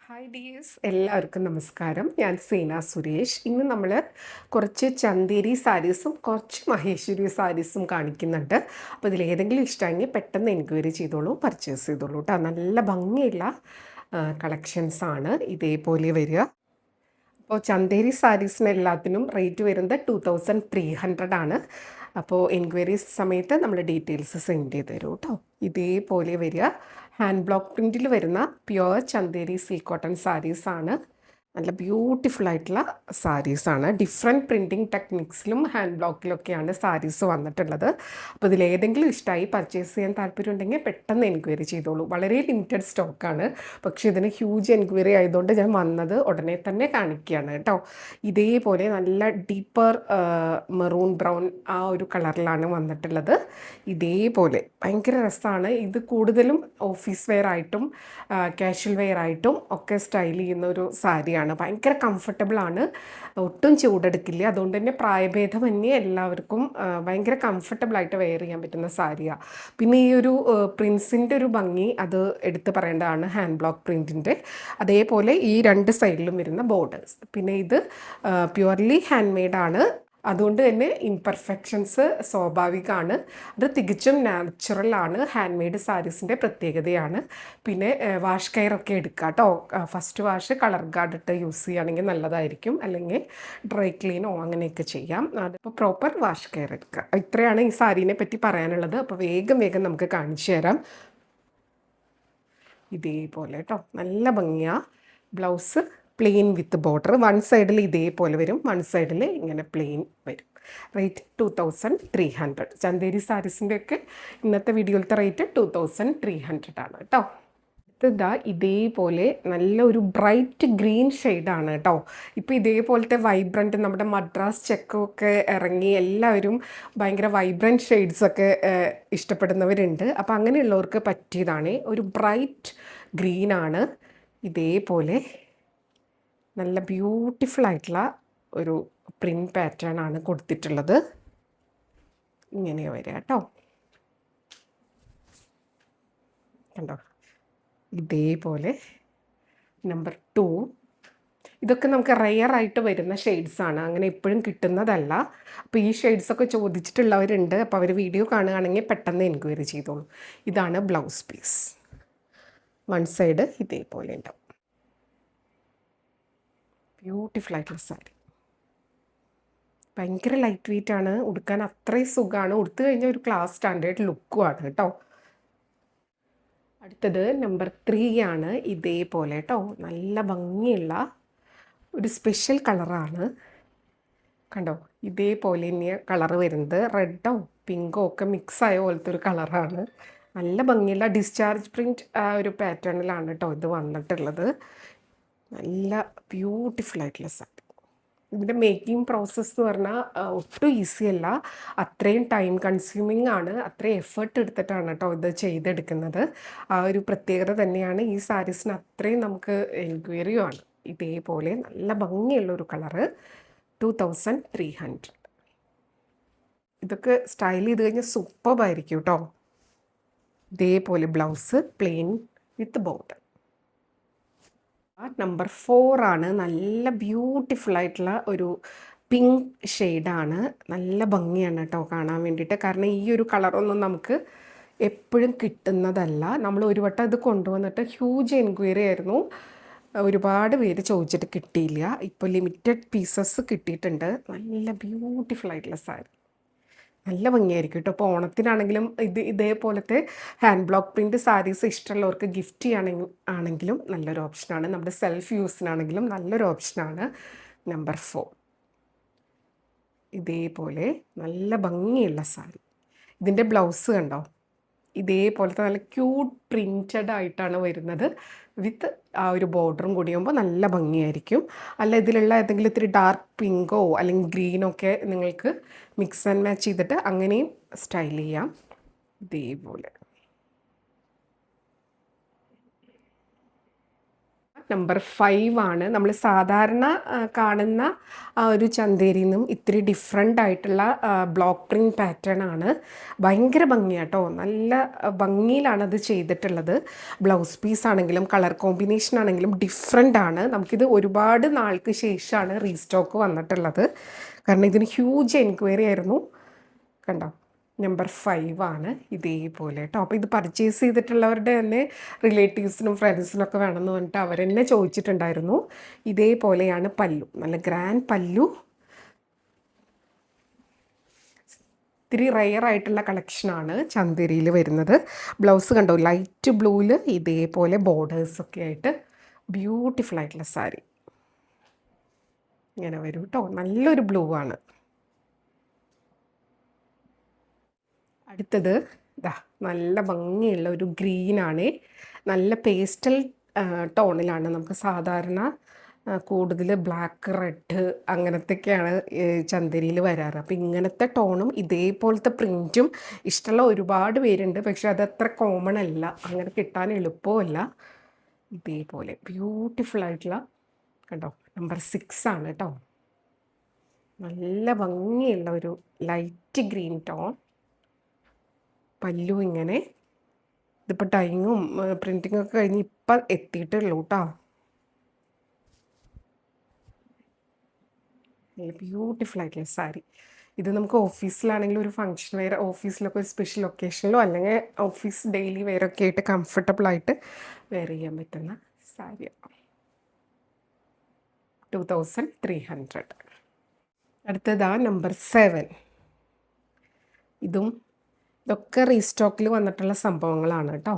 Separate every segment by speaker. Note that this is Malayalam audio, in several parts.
Speaker 1: ഹായ് ഡിയേഴ്സ്, എല്ലാവർക്കും നമസ്കാരം. ഞാൻ സീന സുരേഷ്. ഇന്ന് നമ്മൾ കുറച്ച് ചന്തേരി സാരീസും കുറച്ച് മഹേശ്വരി സാരീസും കാണിക്കുന്നുണ്ട്. അപ്പോൾ ഇതിലേതെങ്കിലും ഇഷ്ടമെങ്കിൽ പെട്ടെന്ന് എൻക്വയറി ചെയ്തോളൂ, പർച്ചേസ് ചെയ്തോളൂ കേട്ടോ. നല്ല ഭംഗിയുള്ള കളക്ഷൻസാണ് ഇതേപോലെ വരിക. അപ്പോൾ ചന്തേരി സാരീസിന് എല്ലാത്തിനും റേറ്റ് വരുന്നത് 2300 ആണ്. അപ്പോൾ എൻക്വയറീസ് സമയത്ത് നമ്മൾ ഡീറ്റെയിൽസ് സെൻഡ് ചെയ്ത് തരും കേട്ടോ. ഇതേപോലെ വരിക. ഹാൻഡ് ബ്ലോക്ക് പ്രിൻറ്റിൽ വരുന്ന പ്യുവർ ചന്തേരി സിൽക്ക് കോട്ടൺ സാരീസാണ്. നല്ല ബ്യൂട്ടിഫുൾ ആയിട്ടുള്ള സാരീസാണ്. ഡിഫറെൻറ്റ് പ്രിൻറ്റിങ് ടെക്നിക്സിലും ഹാൻഡ് ബ്ലോക്കിലൊക്കെയാണ് സാരീസ് വന്നിട്ടുള്ളത്. അപ്പോൾ ഇതിലേതെങ്കിലും ഇഷ്ടമായി പർച്ചേസ് ചെയ്യാൻ താല്പര്യമുണ്ടെങ്കിൽ പെട്ടെന്ന് എൻക്വയറി ചെയ്തോളൂ. വളരെ ലിമിറ്റഡ് സ്റ്റോക്കാണ്, പക്ഷേ ഇതിന് ഹ്യൂജ് എൻക്വയറി ആയതുകൊണ്ട് ഞാൻ വന്നത് ഉടനെ തന്നെ കാണിക്കുകയാണ് കേട്ടോ. ഇതേപോലെ നല്ല ഡീപ്പർ മെറൂൺ ബ്രൗൺ ആ ഒരു കളറിലാണ് വന്നിട്ടുള്ളത്. ഇതേപോലെ ഭയങ്കര രസമാണ്. ഇത് കൂടുതലും ഓഫീസ് വെയർ ആയിട്ടും കാഷ്വൽ വെയർ ആയിട്ടും ഒക്കെ സ്റ്റൈൽ ചെയ്യുന്ന ഒരു സാരിയാണ്. ഭയങ്കര കംഫർട്ടബിളാണ്, ഒട്ടും ചൂടെടുക്കില്ല. അതുകൊണ്ട് തന്നെ പ്രായഭേദമന്യേ എല്ലാവർക്കും ഭയങ്കര കംഫർട്ടബിളായിട്ട് വെയർ ചെയ്യാൻ പറ്റുന്ന സാരിയാണ്. പിന്നെ ഈ ഒരു പ്രിൻസിൻ്റെ ഒരു ഭംഗി അത് എടുത്ത് പറയേണ്ടതാണ്, ഹാൻഡ് ബ്ലോക്ക് പ്രിൻറ്റിൻ്റെ. അതേപോലെ ഈ രണ്ട് സൈഡിലും വരുന്ന ബോർഡേഴ്സ്. പിന്നെ ഇത് പ്യുവർലി ഹാൻഡ് മെയ്ഡാണ്. അതുകൊണ്ട് തന്നെ ഇംപെർഫെക്ഷൻസ് സ്വാഭാവികമാണ്. അത് തികച്ചും നാച്ചുറലാണ്. ഹാൻഡ് മെയ്ഡ് സാരീസിൻ്റെ പ്രത്യേകതയാണ്. പിന്നെ വാഷ് കെയർ ഒക്കെ എടുക്കുക കേട്ടോ. ഫസ്റ്റ് വാഷ് കളർ ഗാർഡ് ഇട്ട് യൂസ് ചെയ്യുകയാണെങ്കിൽ നല്ലതായിരിക്കും, അല്ലെങ്കിൽ ഡ്രൈ ക്ലീനോ അങ്ങനെയൊക്കെ ചെയ്യാം. അതിപ്പോൾ പ്രോപ്പർ വാഷ് കെയർ എടുക്കുക. ഇത്രയാണ് ഈ സാരീനെ പറ്റി പറയാനുള്ളത്. അപ്പോൾ വേഗം നമുക്ക് കാണിച്ചു തരാം. ഇതേപോലെ കേട്ടോ, നല്ല ഭംഗിയാണ്. Blouse plain with border. One സൈഡിൽ ഇതേപോലെ വരും, വൺ സൈഡിൽ ഇങ്ങനെ പ്ലെയിൻ വരും. റേറ്റ് 2300. ചന്തേരി സാരീസിൻ്റെ ഒക്കെ ഇന്നത്തെ വീഡിയോയിലത്തെ റേറ്റ് 2300 ആണ് കേട്ടോ. ഇതാ ഇതേപോലെ നല്ലൊരു ബ്രൈറ്റ് ഗ്രീൻ ഷെയ്ഡാണ് കേട്ടോ. ഇപ്പോൾ ഇതേപോലത്തെ വൈബ്രൻറ്റ് നമ്മുടെ മദ്രാസ് ചെക്കൊക്കെ ഇറങ്ങി എല്ലാവരും ഭയങ്കര വൈബ്രൻറ്റ് ഷെയ്ഡ്സൊക്കെ ഇഷ്ടപ്പെടുന്നവരുണ്ട്. അപ്പോൾ അങ്ങനെയുള്ളവർക്ക് പറ്റിയതാണ്. ഒരു ബ്രൈറ്റ് ഗ്രീനാണ്. ഇതേപോലെ നല്ല ബ്യൂട്ടിഫുൾ ആയിട്ടുള്ള ഒരു പ്രിൻറ്റ് പാറ്റേൺ ആണ് കൊടുത്തിട്ടുള്ളത്. ഇങ്ങനെ വരിക കേട്ടോ. കണ്ടോ, ഇതേപോലെ നമ്പർ 2. ഇതൊക്കെ നമുക്ക് റെയറായിട്ട് വരുന്ന ഷെയ്ഡ്സാണ്, അങ്ങനെ എപ്പോഴും കിട്ടുന്നതല്ല. അപ്പോൾ ഈ ഷെയ്ഡ്സൊക്കെ ചോദിച്ചിട്ടുള്ളവരുണ്ട്. അപ്പോൾ അവർ വീഡിയോ കാണുകയാണെങ്കിൽ പെട്ടെന്ന് എൻക്വയറി ചെയ്തോളൂ. ഇതാണ് ബ്ലൗസ് പീസ്. വൺ സൈഡ് ഇതേപോലെ ഉണ്ടാവും. ബ്യൂട്ടിഫുൾ ആയിട്ടുള്ള സാരി. ഭയങ്കര ലൈറ്റ് വെയിറ്റ് ആണ്, ഉടുക്കാൻ അത്രയും സുഖമാണ്. ഉടുത്തു കഴിഞ്ഞാൽ ഒരു ക്ലാസ് സ്റ്റാൻഡേർഡ് ലുക്കുമാണ് കേട്ടോ. അടുത്തത് നമ്പർ 3 ആണ്. ഇതേപോലെ കേട്ടോ, നല്ല ഭംഗിയുള്ള ഒരു സ്പെഷ്യൽ കളറാണ്. കണ്ടോ, ഇതേപോലെ തന്നെ കളറ് വരുന്നത്. റെഡോ പിങ്കോ ഒക്കെ മിക്സായ പോലത്തെ ഒരു കളറാണ്. നല്ല ഭംഗിയുള്ള ഡിസ്ചാർജ് പ്രിൻറ്റ് ഒരു പാറ്റേണിലാണ് കേട്ടോ ഇത് വന്നിട്ടുള്ളത്. നല്ല ബ്യൂട്ടിഫുൾ ആയിട്ടുള്ള സാരി. ഇതിൻ്റെ മേക്കിംഗ് പ്രോസസ്സ് എന്ന് പറഞ്ഞാൽ ഒട്ടും ഈസി അല്ല. അത്രയും ടൈം കൺസ്യൂമിങ് ആണ്, അത്രയും എഫേർട്ട് എടുത്തിട്ടാണ് കേട്ടോ ഇത് ചെയ്തെടുക്കുന്നത്. ആ ഒരു പ്രത്യേകത തന്നെയാണ് ഈ സാരീസിന്. അത്രയും നമുക്ക് എൻക്വയറിയുമാണ്. ഇതേപോലെ നല്ല ഭംഗിയുള്ളൊരു കളറ്. 2300. ഇതൊക്കെ സ്റ്റൈൽ ചെയ്ത് കഴിഞ്ഞാൽ സൂപ്പറായിരിക്കും കേട്ടോ. ഇതേപോലെ blouse plain with border. Number 4 ആണ്. നല്ല ബ്യൂട്ടിഫുൾ ആയിട്ടുള്ള ഒരു പിങ്ക് ഷെയ്ഡാണ്. നല്ല ഭംഗിയാണ് കേട്ടോ കാണാൻ വേണ്ടിയിട്ട്. കാരണം ഈ ഒരു കളറൊന്നും നമുക്ക് എപ്പോഴും കിട്ടുന്നതല്ല. നമ്മൾ ഒരു വട്ടം ഇത് കൊണ്ടുവന്നിട്ട് ഹ്യൂജ് എൻക്വയറി ആയിരുന്നു. ഒരുപാട് പേര് ചോദിച്ചിട്ട് കിട്ടിയില്ല. ഇപ്പോൾ ലിമിറ്റഡ് പീസസ് കിട്ടിയിട്ടുണ്ട്. നല്ല ബ്യൂട്ടിഫുൾ ആയിട്ടുള്ള സാരി, നല്ല ഭംഗിയായിരിക്കും കേട്ടോ. ഇപ്പോൾ ഓണത്തിനാണെങ്കിലും ഇതേപോലത്തെ ഹാൻഡ് ബ്ലോക്ക് പ്രിൻറ്റ് സാരീസ് ഇഷ്ടമുള്ളവർക്ക് ഗിഫ്റ്റ് ആണെങ്കിലും നല്ലൊരു ഓപ്ഷനാണ്. നമ്മുടെ സെൽഫ് യൂസിനാണെങ്കിലും നല്ലൊരു ഓപ്ഷനാണ്. നമ്പർ 4 ഇതേപോലെ നല്ല ഭംഗിയുള്ള സാരി. ഇതിൻ്റെ ബ്ലൗസ് കണ്ടോ, ഇതേപോലത്തെ നല്ല ക്യൂട്ട് പ്രിൻറ്റഡ് ആയിട്ടാണ് വരുന്നത്. വിത്ത് ആ ഒരു ബോർഡറും കൂടി ആകുമ്പോൾ നല്ല ഭംഗിയായിരിക്കും. അല്ല ഇതിലുള്ള ഏതെങ്കിലും ഇത്തിരി ഡാർക്ക് പിങ്കോ അല്ലെങ്കിൽ ഗ്രീനോ ഒക്കെ നിങ്ങൾക്ക് മിക്സ് ആൻഡ് മാച്ച് ചെയ്തിട്ട് അങ്ങനെയും സ്റ്റൈൽ ചെയ്യാം. ഇതേപോലെ നമ്പർ 5 ആണ്. നമ്മൾ സാധാരണ കാണുന്ന ആ ഒരു ചന്തേരിയിൽ നിന്നും ഇത്തിരി ഡിഫറെൻ്റ് ആയിട്ടുള്ള ബ്ലോക്ക് പ്രിൻറ്റ് പാറ്റേൺ ആണ്. ഭയങ്കര ഭംഗിയാട്ടോ, നല്ല ഭംഗിയിലാണ് അത് ചെയ്തിട്ടുള്ളത്. ബ്ലൗസ് പീസ് ആണെങ്കിലും കളർ കോമ്പിനേഷൻ ആണെങ്കിലും ഡിഫറെൻ്റ് ആണ്. നമുക്കിത് ഒരുപാട് നാൾക്ക് ശേഷമാണ് റീസ്റ്റോക്ക് വന്നിട്ടുള്ളത്. കാരണം ഇതിന് ഹ്യൂജ് എൻക്വയറി ആയിരുന്നു. കണ്ടോ, നമ്പർ 5 ആണ് ഇതേപോലെ കേട്ടോ. അപ്പോൾ ഇത് പർച്ചേസ് ചെയ്തിട്ടുള്ളവരുടെ തന്നെ റിലേറ്റീവ്സിനും ഫ്രണ്ട്സിനൊക്കെ വേണമെന്ന് പറഞ്ഞിട്ട് അവരെന്നെ ചോദിച്ചിട്ടുണ്ടായിരുന്നു. ഇതേപോലെയാണ് പല്ലു, നല്ല ഗ്രാൻഡ് പല്ലു. ഇത്തിരി റെയർ ആയിട്ടുള്ള കളക്ഷനാണ് ചന്തേരിയിൽ വരുന്നത്. ബ്ലൗസ് കണ്ടോ, ലൈറ്റ് ബ്ലൂവിൽ ഇതേപോലെ ബോർഡേഴ്സൊക്കെ ആയിട്ട് ബ്യൂട്ടിഫുൾ ആയിട്ടുള്ള സാരി ഇങ്ങനെ വരും കേട്ടോ. നല്ലൊരു ബ്ലൂ ആണ്. അടുത്തത് ഇതാ നല്ല ഭംഗിയുള്ള ഒരു ഗ്രീനാണ്. നല്ല പേസ്റ്റൽ ടോണിലാണ്. നമുക്ക് സാധാരണ കൂടുതൽ ബ്ലാക്ക്, റെഡ് അങ്ങനത്തെയൊക്കെയാണ് ചന്തേരിയിൽ വരാറ്. അപ്പോൾ ഇങ്ങനത്തെ ടോണും ഇതേപോലത്തെ പ്രിൻറ്റും ഇഷ്ടമുള്ള ഒരുപാട് പേരുണ്ട്. പക്ഷെ അതത്ര കോമൺ അല്ല, അങ്ങനെ കിട്ടാൻ എളുപ്പമല്ല. ഇതേപോലെ ബ്യൂട്ടിഫുൾ ആയിട്ടുള്ള കണ്ടോ, നമ്പർ 6 ആണ് കേട്ടോ. നല്ല ഭംഗിയുള്ള ഒരു ലൈറ്റ് ഗ്രീൻ ടോൺ. പല്ലു ഇങ്ങനെ. ഇതിപ്പോൾ ടൈങ്ങും പ്രിൻറ്റിങ്ങും ഒക്കെ കഴിഞ്ഞ് ഇപ്പം എത്തിയിട്ടുള്ളൂ കേട്ടോ. ബ്യൂട്ടിഫുൾ ആയിട്ടുള്ള സാരി. ഇത് നമുക്ക് ഓഫീസിലാണെങ്കിലും ഒരു ഫങ്ഷൻ വെയർ, ഓഫീസിലൊക്കെ ഒരു സ്പെഷ്യൽ ഒക്കേഷനിലോ അല്ലെങ്കിൽ ഓഫീസ് ഡെയിലി വെയറൊക്കെ ആയിട്ട് കംഫർട്ടബിളായിട്ട് വെയർ ചെയ്യാൻ പറ്റുന്ന സാരിയാണ്. 2300. അടുത്തതാ നമ്പർ 7. ഇതൊക്കെ റീസ്റ്റോക്കിൽ വന്നിട്ടുള്ള സംഭവങ്ങളാണ് കേട്ടോ.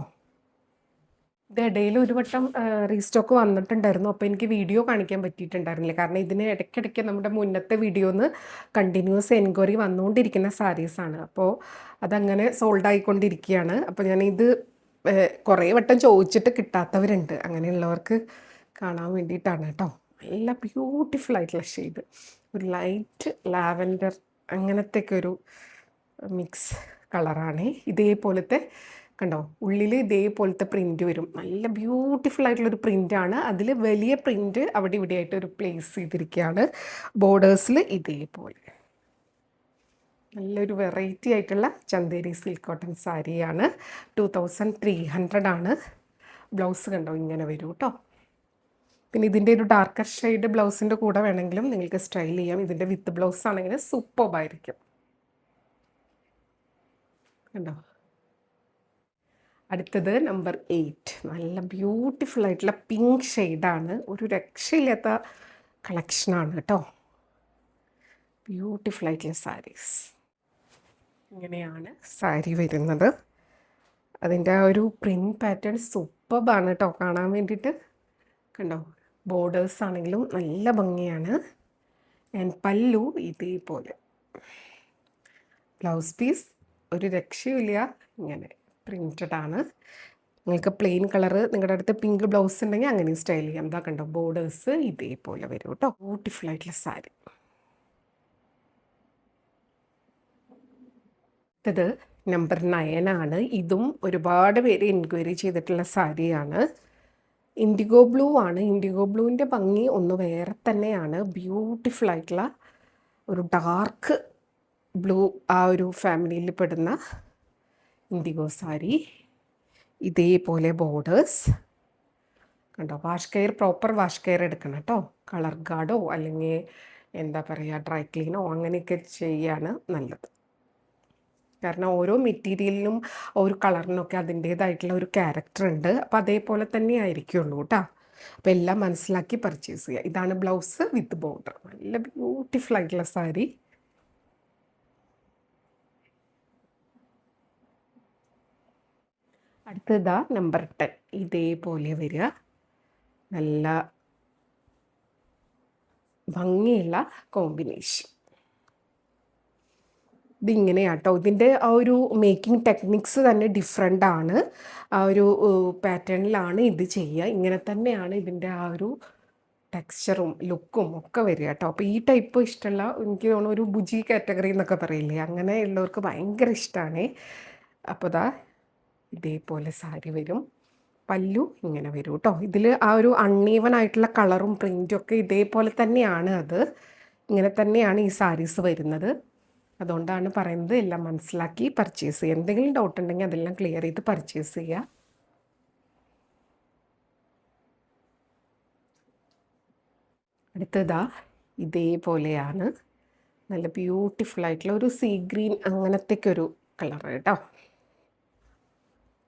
Speaker 1: ഇതിടയിൽ ഒരു വട്ടം റീസ്റ്റോക്ക് വന്നിട്ടുണ്ടായിരുന്നു. അപ്പോൾ എനിക്ക് വീഡിയോ കാണിക്കാൻ പറ്റിയിട്ടുണ്ടായിരുന്നില്ല. കാരണം ഇതിന് ഇടയ്ക്കിടയ്ക്ക് നമ്മുടെ മുന്നത്തെ വീഡിയോന്ന് കണ്ടിന്യൂസ് എൻക്വയറി വന്നുകൊണ്ടിരിക്കുന്ന സാരീസാണ്. അപ്പോൾ അതങ്ങനെ സോൾഡ് ആയിക്കൊണ്ടിരിക്കുകയാണ്. അപ്പോൾ ഞാനിത് കുറേ വട്ടം ചോദിച്ചിട്ട് കിട്ടാത്തവരുണ്ട്. അങ്ങനെയുള്ളവർക്ക് കാണാൻ വേണ്ടിയിട്ടാണ് കേട്ടോ. നല്ല ബ്യൂട്ടിഫുൾ ആയിട്ടുള്ള ഷെയ്ഡ്, ഒരു ലൈറ്റ് ലാവൻഡർ അങ്ങനത്തെയൊക്കെ ഒരു മിക്സ് കളറാണ്. ഇതേപോലത്തെ കണ്ടോ, ഉള്ളിൽ ഇതേപോലത്തെ പ്രിൻ്റ് വരും. നല്ല ബ്യൂട്ടിഫുൾ ആയിട്ടുള്ളൊരു പ്രിൻ്റാണ്. അതിൽ വലിയ പ്രിൻ്റ് അവിടെ ഇവിടെ ആയിട്ട് ഒരു പ്ലേസ് ചെയ്തിരിക്കുകയാണ്. ബോർഡേഴ്സിൽ ഇതേപോലെ നല്ലൊരു വെറൈറ്റി ആയിട്ടുള്ള ചന്തേരി സിൽക്ക് കോട്ടൺ സാരിയാണ്. 2300 ആണ്. ബ്ലൗസ് കണ്ടോ ഇങ്ങനെ വരും കേട്ടോ. പിന്നെ ഇതിൻ്റെ ഒരു ഡാർക്കർ ഷെയ്ഡ് ബ്ലൗസിൻ്റെ കൂടെ വേണമെങ്കിലും നിങ്ങൾക്ക് സ്റ്റൈൽ ചെയ്യാം. ഇതിൻ്റെ വിത്ത് ബ്ലൗസ് ആണെങ്കിൽ സൂപ്പർബായിരിക്കും. കണ്ടോ. അടുത്തത് നമ്പർ 8. നല്ല ബ്യൂട്ടിഫുൾ ആയിട്ടുള്ള പിങ്ക് ഷെയ്ഡാണ്. ഒരു രക്ഷയില്ലാത്ത കളക്ഷനാണ് കേട്ടോ. ബ്യൂട്ടിഫുൾ ആയിട്ടുള്ള സാരീസ് ഇങ്ങനെയാണ് സാരി വരുന്നത്. അതിൻ്റെ ആ ഒരു പ്രിൻറ്റ് പാറ്റേൺ സൂപ്പർബാണ് കേട്ടോ കാണാൻ വേണ്ടിയിട്ട്. കണ്ടോ, ബോർഡേഴ്സ് ആണെങ്കിലും നല്ല ഭംഗിയാണ്. പല്ലു ഇതേപോലെ. ബ്ലൗസ് പീസ് ഒരു രക്ഷയില്ല, ഇങ്ങനെ പ്രിൻറ്റഡ് ആണ്. നിങ്ങൾക്ക് പ്ലെയിൻ കളറ് നിങ്ങളുടെ അടുത്ത് പിങ്ക് ബ്ലൗസ് ഉണ്ടെങ്കിൽ അങ്ങനെ സ്റ്റൈൽ ചെയ്യാം. എന്താ കണ്ടോ, ബോർഡേഴ്സ് ഇതേപോലെ വരും കേട്ടോ. ബ്യൂട്ടിഫുൾ ആയിട്ടുള്ള സാരി. ഇത് നമ്പർ 9 ആണ്. ഇതും ഒരുപാട് പേര് എൻക്വയറി ചെയ്തിട്ടുള്ള സാരിയാണ്. ഇൻഡിഗോ ബ്ലൂ ആണ്. ഇൻഡിഗോ ബ്ലൂവിൻ്റെ ഭംഗി ഒന്ന് വേറെ തന്നെയാണ്. ബ്യൂട്ടിഫുൾ ആയിട്ടുള്ള ഒരു ഡാർക്ക് ബ്ലൂ ആ ഒരു ഫാമിലിയിൽ പെടുന്ന ഇൻഡിഗോ സാരി. ഇതേപോലെ ബോർഡേഴ്സ് കണ്ടോ. Wash care, proper wash care എടുക്കണം കേട്ടോ. കളർ ഗാർഡോ അല്ലെങ്കിൽ എന്താ പറയുക ഡ്രൈ ക്ലീനോ അങ്ങനെയൊക്കെ ചെയ്യാണ് നല്ലത്. കാരണം ഓരോ മെറ്റീരിയലിനും ഒരു കളറിനൊക്കെ അതിൻ്റേതായിട്ടുള്ള ഒരു ക്യാരക്ടർ ഉണ്ട്. അപ്പോൾ അതേപോലെ തന്നെ ആയിരിക്കുള്ളൂ കേട്ടോ. അപ്പോൾ എല്ലാം മനസ്സിലാക്കി പർച്ചേസ് ചെയ്യുക. ഇതാണ് ബ്ലൗസ് വിത്ത് ബോർഡർ. നല്ല ബ്യൂട്ടിഫുൾ ആയിട്ടുള്ള സാരി. അടുത്തതാ നമ്പർ 10. ഇതേപോലെ വരിക. നല്ല ഭംഗിയുള്ള കോമ്പിനേഷൻ. ഇതിങ്ങനെയാട്ടോ. ഇതിൻ്റെ ആ ഒരു മേക്കിംഗ് ടെക്നിക്സ് തന്നെ ഡിഫറെൻ്റ് ആണ്. ആ ഒരു പാറ്റേണിലാണ് ഇത് ചെയ്യുക. ഇങ്ങനെ തന്നെയാണ് ഇതിൻ്റെ ആ ഒരു ടെക്സ്ചറും ലുക്കും ഒക്കെ വരിക കേട്ടോ. അപ്പോൾ ഈ ടൈപ്പ് ഇഷ്ടമുള്ള, എനിക്ക് തോന്നുന്നു ഒരു ബുജി കാറ്റഗറി എന്നൊക്കെ പറയില്ലേ, അങ്ങനെയുള്ളവർക്ക് ഭയങ്കര ഇഷ്ടമാണ്. അപ്പോൾ ഇതേപോലെ സാരി വരും. പല്ലു ഇങ്ങനെ വരും കേട്ടോ. ഇതിൽ ആ ഒരു അൺഈവൻ ആയിട്ടുള്ള കളറും പ്രിൻറ്റും ഒക്കെ ഇതേപോലെ തന്നെയാണ്. അത് ഇങ്ങനെ തന്നെയാണ് ഈ സാരീസ് വരുന്നത്. അതുകൊണ്ടാണ് പറയുന്നത് എല്ലാം മനസ്സിലാക്കി പർച്ചേസ് ചെയ്യുക. എന്തെങ്കിലും ഡൗട്ട് ഉണ്ടെങ്കിൽ അതെല്ലാം ക്ലിയർ ചെയ്ത് പർച്ചേസ് ചെയ്യുക. അടുത്തതാ ഇതേപോലെയാണ്. നല്ല ബ്യൂട്ടിഫുൾ ആയിട്ടുള്ള ഒരു സീ ഗ്രീൻ അങ്ങനത്തേക്ക് ഒരു കളർ കേട്ടോ.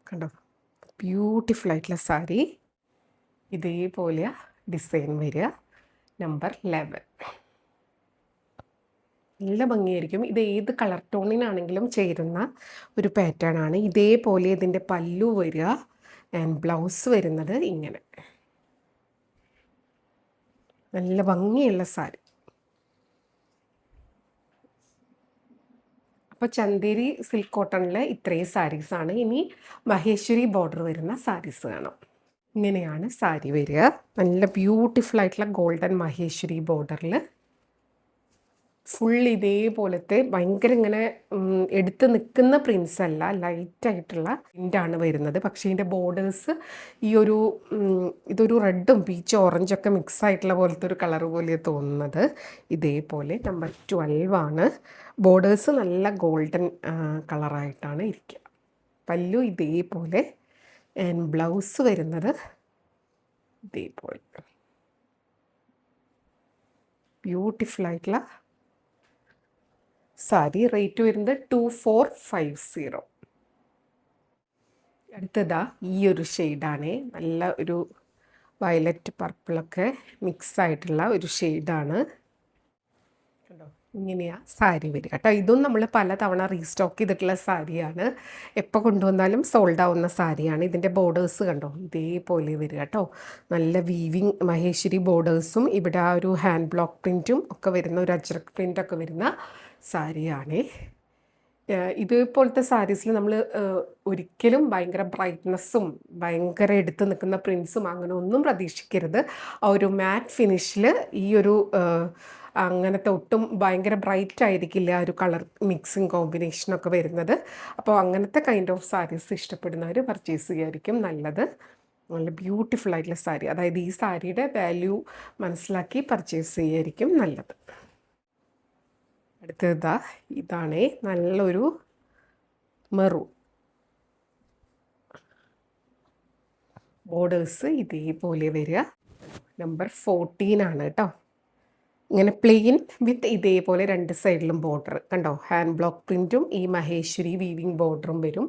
Speaker 1: കണ്ടോ, ബ്യൂട്ടിഫുൾ ആയിട്ടുള്ള സാരി. ഇതേപോലെ ഡിസൈൻ വരിക. നമ്പർ 11. നല്ല ഭംഗിയായിരിക്കും. ഇത് ഏത് കളർ ടോണിനാണെങ്കിലും ചേരുന്ന ഒരു പാറ്റേൺ ആണ്. ഇതേപോലെ ഇതിൻ്റെ പല്ലു വരിക ആൻഡ് ബ്ലൗസ് വരുന്നത് ഇങ്ങനെ. നല്ല ഭംഗിയുള്ള സാരി. അപ്പോൾ ചന്തേരി സിൽക്ക് കോട്ടണിൽ ഇത്രയും സാരീസാണ്. ഇനി മഹേശ്വരി ബോർഡർ വരുന്ന സാരീസ് കാണാം. ഇങ്ങനെയാണ് സാരി വരിക. നല്ല ബ്യൂട്ടിഫുൾ ആയിട്ടുള്ള ഗോൾഡൻ മഹേശ്വരി ബോർഡറിൽ ഫുൾ ഇതേപോലത്തെ ഭയങ്കര ഇങ്ങനെ എടുത്ത് നിൽക്കുന്ന പ്രിൻസ് അല്ല, ലൈറ്റായിട്ടുള്ള പ്രിൻ്റാണ് വരുന്നത്. പക്ഷേ ഇതിൻ്റെ ബോർഡേഴ്സ് ഈ ഒരു ഇതൊരു റെഡും പീച്ച് ഓറഞ്ചൊക്കെ മിക്സ് ആയിട്ടുള്ള പോലത്തെ ഒരു കളർ പോലെ തോന്നുന്നത്. ഇതേപോലെ നമ്പർ 12 ആണ്. ബോർഡേഴ്സ് നല്ല ഗോൾഡൻ കളറായിട്ടാണ് ഇരിക്കുക. പല്ലു ഇതേപോലെ ആൻഡ് ബ്ലൗസ് വരുന്നത് ഇതേപോലെ ബ്യൂട്ടിഫുൾ ആയിട്ടുള്ള സാരി. റേറ്റ് വരുന്നത് 2450. അടുത്തതാ ഈ ഒരു ഷെയ്ഡാണ്. നല്ല ഒരു വയലറ്റ് പർപ്പിളൊക്കെ മിക്സ് ആയിട്ടുള്ള ഒരു ഷെയ്ഡാണ്. കണ്ടോ, ഇങ്ങനെയാണ് സാരി വരിക കേട്ടോ. ഇതും നമ്മൾ പലതവണ റീസ്റ്റോക്ക് ചെയ്തിട്ടുള്ള സാരിയാണ്. എപ്പോൾ കൊണ്ടുവന്നാലും സോൾഡ് ആവുന്ന സാരിയാണ്. ഇതിൻ്റെ ബോർഡേഴ്സ് കണ്ടോ, ഇതേപോലെ വരിക കേട്ടോ. നല്ല വീവിങ് മഹേശ്വരി ബോർഡേഴ്സും ഇവിടെ ആ ഒരു ഹാൻഡ് ബ്ലോക്ക് പ്രിൻറ്റും ഒക്കെ വരുന്ന ഒരു അജ്രക് പ്രിൻ്റൊക്കെ വരുന്ന സാരിയാണ്. ഇതുപോലത്തെ സാരീസിൽ നമ്മൾ ഒരിക്കലും ഭയങ്കര ബ്രൈറ്റ്നസ്സും ഭയങ്കര എടുത്ത് നിൽക്കുന്ന പ്രിൻസും അങ്ങനെ ഒന്നും പ്രതീക്ഷിക്കരുത്. ആ ഒരു മാറ്റ് ഫിനിഷിൽ ഈ ഒരു അങ്ങനത്തെ ഒട്ടും ഭയങ്കര ബ്രൈറ്റ് ആയിരിക്കില്ല ആ ഒരു കളർ മിക്സിങ് കോമ്പിനേഷനൊക്കെ വരുന്നത്. അപ്പോൾ അങ്ങനത്തെ കൈൻഡ് ഓഫ് സാരീസ് ഇഷ്ടപ്പെടുന്നവർ പർച്ചേസ് ചെയ്യായിരിക്കും നല്ലത്. നല്ല ബ്യൂട്ടിഫുൾ ആയിട്ടുള്ള സാരി, അതായത് ഈ സാരിയുടെ വാല്യൂ മനസ്സിലാക്കി പർച്ചേസ് ചെയ്യായിരിക്കും നല്ലത്. അടുത്തതാ ഇതാണേ, നല്ലൊരു മെറൂൺ. ബോർഡേഴ്സ് ഇതേപോലെ വരിക. നമ്പർ 14 ആണ് കേട്ടോ. ഇങ്ങനെ പ്ലെയിൻ വിത്ത് ഇതേപോലെ രണ്ട് സൈഡിലും ബോർഡർ കണ്ടോ. ഹാൻഡ് ബ്ലോക്ക് പ്രിൻറ്റും ഈ മഹേശ്വരി വീവിങ് ബോർഡറും വരും.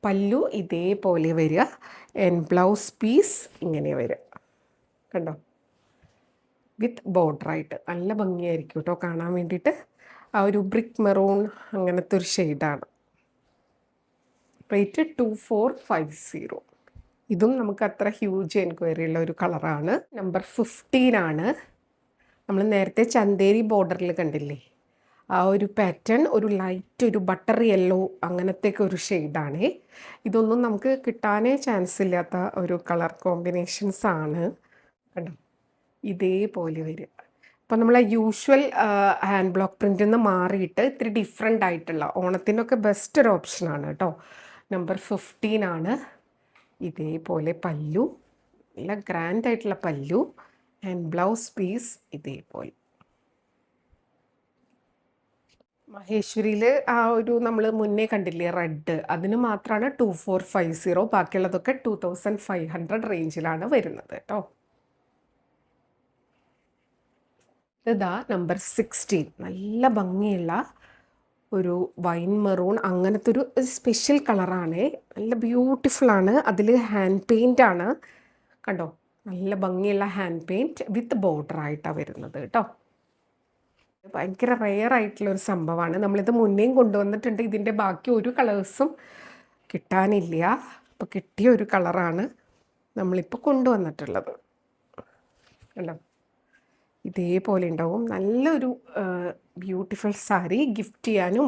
Speaker 1: പല്ലു ഇതേപോലെ വരിക. ആൻഡ് ബ്ലൗസ് പീസ് ഇങ്ങനെ വരിക കണ്ടോ, വിത്ത് ബോർഡറായിട്ട്. നല്ല ഭംഗിയായിരിക്കും കേട്ടോ കാണാൻ വേണ്ടിയിട്ട്. ആ ഒരു ബ്രിക്ക് മെറൂൺ അങ്ങനത്തെ ഒരു ഷെയ്ഡാണ്. റേറ്റ് 2450. ഇതും നമുക്ക് അത്ര ഹ്യൂജ് എൻക്വയറി ഉള്ള ഒരു കളറാണ്. നമ്പർ 15 ആണ്. നമ്മൾ നേരത്തെ ചന്തേരി ബോർഡറിൽ കണ്ടില്ലേ, ആ ഒരു പാറ്റേൺ ഒരു ലൈറ്റ് ഒരു ബട്ടർ യെല്ലോ അങ്ങനത്തെയൊക്കെ ഒരു ഷെയ്ഡാണ്. ഇതൊന്നും നമുക്ക് കിട്ടാനേ ചാൻസ് ഇല്ലാത്ത ഒരു കളർ കോമ്പിനേഷൻസ് ആണ്. കണ്ടോ, ഇതേപോലെ വരിക. അപ്പോൾ നമ്മൾ യൂഷ്വൽ ഹാൻഡ് ബ്ലോക്ക് പ്രിൻ്റിൽ നിന്ന് മാറിയിട്ട് ഇത്തിരി ഡിഫറെൻ്റ് ആയിട്ടുള്ള ഓണത്തിനൊക്കെ ബെസ്റ്റ് ഒരു ഓപ്ഷനാണ് കേട്ടോ. നമ്പർ 15 ആണ്. ഇതേപോലെ പല്ലു, നല്ല ഗ്രാൻഡ് ആയിട്ടുള്ള പല്ലു ആൻഡ് ബ്ലൗസ് പീസ് ഇതേപോലെ. മഹേശ്വരിയിൽ ആ ഒരു നമ്മൾ മുന്നേ കണ്ടില്ലേ റെഡ്, അതിന് മാത്രമാണ് 2450. ബാക്കിയുള്ളതൊക്കെ 2500 റേഞ്ചിലാണ് വരുന്നത് കേട്ടോ. ഇതാ നമ്പർ 16. നല്ല ഭംഗിയുള്ള ഒരു വൈൻ മെറൂൺ അങ്ങനത്തെ ഒരു സ്പെഷ്യൽ കളറാണ്. നല്ല ബ്യൂട്ടിഫുള്ളാണ്. അതിൽ ഹാൻഡ് പെയിൻ്റ് ആണ് കണ്ടോ. നല്ല ഭംഗിയുള്ള ഹാൻഡ് പെയിൻറ്റ് വിത്ത് ബോർഡറായിട്ടാണ് വരുന്നത് കേട്ടോ. ഭയങ്കര റെയർ ആയിട്ടുള്ളൊരു സംഭവമാണ്. നമ്മളിത് മുന്നേയും കൊണ്ടുവന്നിട്ടുണ്ട്. ഇതിൻ്റെ ബാക്കി ഒരു കളേഴ്സും കിട്ടാനില്ല. അപ്പോൾ കിട്ടിയ ഒരു കളറാണ് നമ്മളിപ്പോൾ കൊണ്ടുവന്നിട്ടുള്ളത് കണ്ടോ. ഇതേപോലെ ഉണ്ടാവും. നല്ലൊരു ബ്യൂട്ടിഫുൾ സാരി, ഗിഫ്റ്റ് ചെയ്യാനും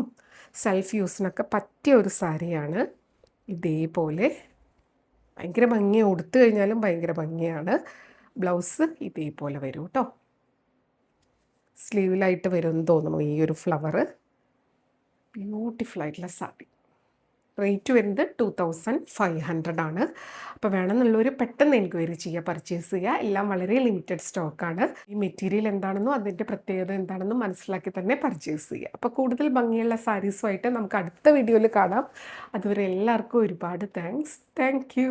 Speaker 1: സെൽഫ് യൂസിനൊക്കെ പറ്റിയ ഒരു സാരിയാണ്. ഇതേപോലെ ഭയങ്കര ഭംഗിയാണ്, ഉടുത്തു കഴിഞ്ഞാലും ഭയങ്കര ഭംഗിയാണ്. ബ്ലൗസ് ഇതേപോലെ വരും കേട്ടോ. സ്ലീവിലായിട്ട് വരും എന്ന് തോന്നുന്നു ഈ ഒരു ഫ്ലവർ. ബ്യൂട്ടിഫുൾ ആയിട്ടുള്ള സാരി. റേറ്റ് വരുന്നത് 2500 ആണ്. അപ്പോൾ വേണമെന്നുള്ളവർ പെട്ടെന്ന് എൻക്വയറി ചെയ്യുക, പർച്ചേസ് ചെയ്യുക. എല്ലാം വളരെ ലിമിറ്റഡ് സ്റ്റോക്കാണ്. ഈ മെറ്റീരിയൽ എന്താണെന്നും അതിൻ്റെ പ്രത്യേകത എന്താണെന്നും മനസ്സിലാക്കി തന്നെ പർച്ചേസ് ചെയ്യുക. അപ്പോൾ കൂടുതൽ ഭംഗിയുള്ള സാരീസുമായിട്ട് നമുക്ക് അടുത്ത വീഡിയോയിൽ കാണാം. അതുവരെ എല്ലാവർക്കും ഒരുപാട് താങ്ക്സ്. Thank you.